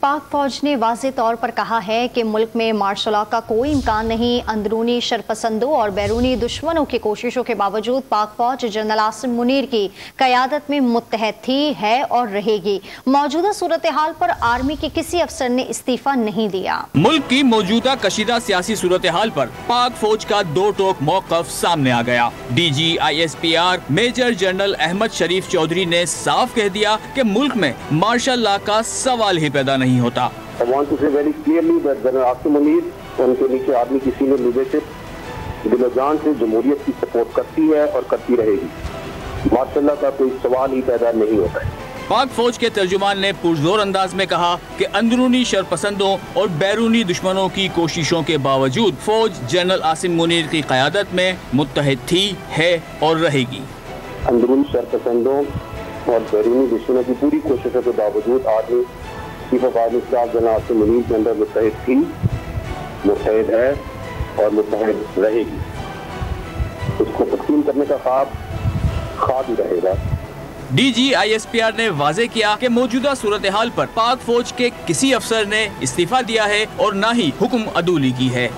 पाक फौज ने वाज़ेह तौर पर कहा है कि मुल्क में मार्शल लॉ का कोई इम्कान नहीं। अंदरूनी शरपसंदों और बैरूनी दुश्मनों की कोशिशों के बावजूद पाक फौज जनरल आसिम मुनीर की क़यादत में मुत्तहद थी, है और रहेगी। मौजूदा सूरत हाल पर आर्मी के किसी अफसर ने इस्तीफा नहीं दिया। मुल्क की मौजूदा कशीदा सियासी सूरत हाल पर पाक फौज का दो टोक मौक़िफ़ सामने आ गया। DGISPR मेजर जनरल अहमद शरीफ चौधरी ने साफ कह दिया कि मुल्क में मार्शल लॉ का सवाल ही पैदा नहीं होता। I want to say very clearly that general Asim Munir उनके नीचे आर्मी की सीनियर लीडरशिप दिल-ओ-जान से जमहूरियत की सपोर्ट करती है और करती रहेगी। मार्शल लॉ का कोई सवाल ही पैदा नहीं होता है। पाक फौज के तर्जुमान ने पुरजोर अंदाज में कहा कि अंदरूनी शरपसंदों और बैरूनी दुश्मनों की कोशिशों के बावजूद फौज जनरल आसिम मुनीर की क़यादत में मुत्तहद थी, है और रहेगी। अंदरूनी शरपसंदों और बैरूनी दुश्मनों की पूरी कोशिशों के बावजूद army chief of army staff general Asim Munir के अंदर मुत्तहद थी, मुत्तहद है और मुत्तहद रहेगी। उसको तस्लीम करने का ख्वाब ही रहेगा। DGISPR ने वाज़ेह किया कि मौजूदा सूरत हाल पर पाक फौज के किसी अफसर ने इस्तीफा दिया है और न ही हुक्म अदूली की है।